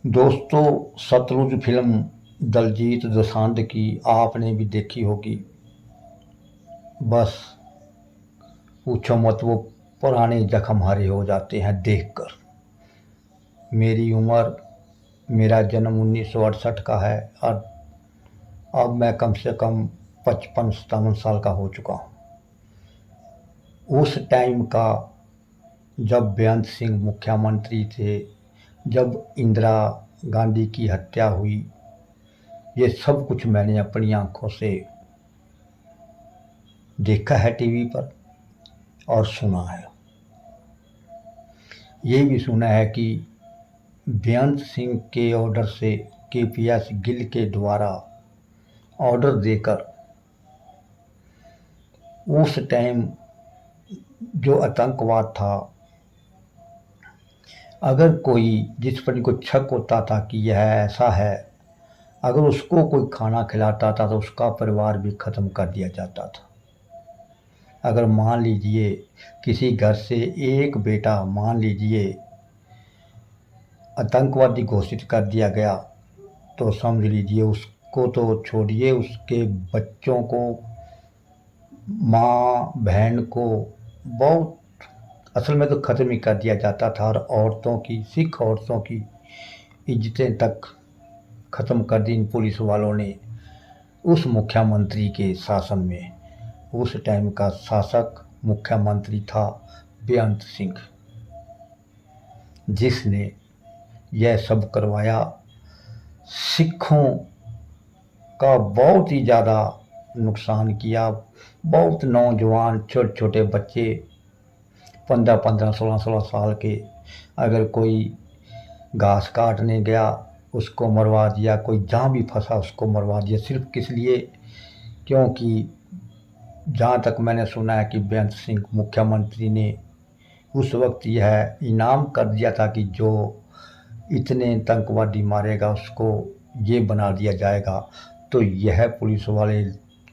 दोस्तों, सतलुज फिल्म दलजीत दोसांझ की आपने भी देखी होगी। बस पूछो मत, वो पुराने जख्म हरे हो जाते हैं देखकर। मेरी उम्र, मेरा जन्म 1968 का है और अब मैं कम से कम 55-57 साल का हो चुका हूँ। उस टाइम का, जब बेअंत सिंह मुख्यमंत्री थे, जब इंदिरा गांधी की हत्या हुई, ये सब कुछ मैंने अपनी आंखों से देखा है टीवी पर और सुना है। ये भी सुना है कि बेअंत सिंह के ऑर्डर से केपीएस गिल के द्वारा ऑर्डर देकर उस टाइम जो आतंकवाद था, अगर कोई जिस पर इनको शक होता था कि यह ऐसा है, अगर उसको कोई खाना खिलाता था तो उसका परिवार भी ख़त्म कर दिया जाता था। अगर मान लीजिए किसी घर से एक बेटा, मान लीजिए, आतंकवादी घोषित कर दिया गया, तो समझ लीजिए उसको तो छोड़िए, उसके बच्चों को, माँ बहन को बहुत, असल में तो ख़त्म ही कर दिया जाता था। और औरतों की, सिख औरतों की इज्जतें तक ख़त्म कर दी इन पुलिस वालों ने उस मुख्यमंत्री के शासन में। उस टाइम का शासक मुख्यमंत्री था बेअंत सिंह, जिसने यह सब करवाया। सिखों का बहुत ही ज़्यादा नुकसान किया। बहुत नौजवान, छोटे छोटे बच्चे, 15-15, 16-16 साल के, अगर कोई घास काटने गया उसको मरवा दिया, कोई जहाँ भी फंसा उसको मरवा दिया। सिर्फ किस लिए? क्योंकि जहाँ तक मैंने सुना है कि बेअंत सिंह मुख्यमंत्री ने उस वक्त यह इनाम कर दिया था कि जो इतने आतंकवादी मारेगा उसको ये बना दिया जाएगा। तो यह पुलिस वाले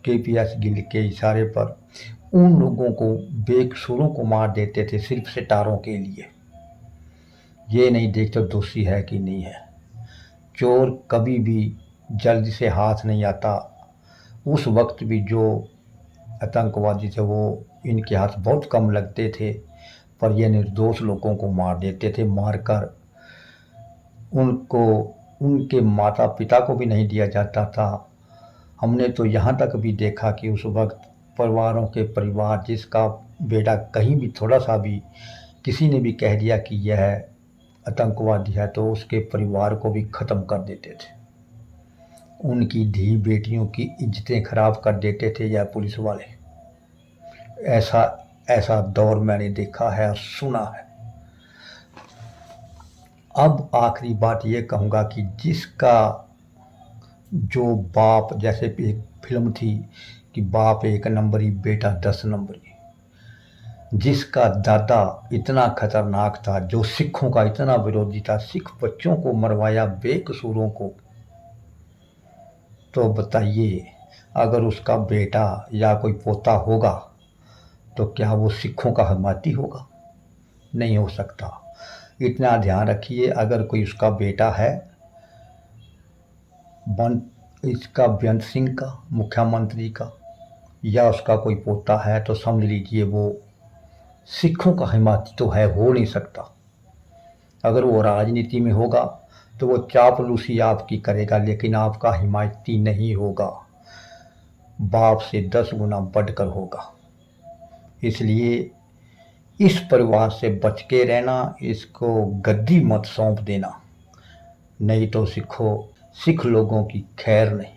केपीएस गिल के इशारे पर उन लोगों को, बेकसूरों को मार देते थे सिर्फ सितारों के लिए। ये नहीं देखते दोषी है कि नहीं है। चोर कभी भी जल्दी से हाथ नहीं आता। उस वक्त भी जो आतंकवादी थे वो, इनके हाथ बहुत कम लगते थे, पर ये निर्दोष लोगों को मार देते थे। मारकर उनको, उनके माता पिता को भी नहीं दिया जाता था। हमने तो यहाँ तक भी देखा कि उस वक्त परिवारों के परिवार, जिसका बेटा कहीं भी थोड़ा सा भी किसी ने भी कह दिया कि यह आतंकवादी है, तो उसके परिवार को भी ख़त्म कर देते थे। उनकी धी बेटियों की इज्जतें खराब कर देते थे यह पुलिस वाले। ऐसा ऐसा दौर मैंने देखा है और सुना है। अब आखिरी बात ये कहूँगा कि जिसका जो बाप, जैसे एक फिल्म थी कि बाप 1 नंबरी बेटा 10 नंबरी, जिसका दादा इतना खतरनाक था, जो सिखों का इतना विरोधी था, सिख बच्चों को मरवाया, बेकसूरों को, तो बताइए अगर उसका बेटा या कोई पोता होगा तो क्या वो सिखों का हिमायती होगा? नहीं हो सकता। इतना ध्यान रखिए, अगर कोई उसका बेटा है, इसका बेअंत सिंह का, मुख्यमंत्री का, या उसका कोई पोता है, तो समझ लीजिए वो सिखों का हिमायती तो है, हो नहीं सकता। अगर वो राजनीति में होगा तो वो चापलूसी आपकी करेगा, लेकिन आपका हिमायती नहीं होगा। बाप से 10 गुना बढ़कर होगा। इसलिए इस परिवार से बच के रहना, इसको गद्दी मत सौंप देना, नहीं तो सिख लोगों की खैर नहीं।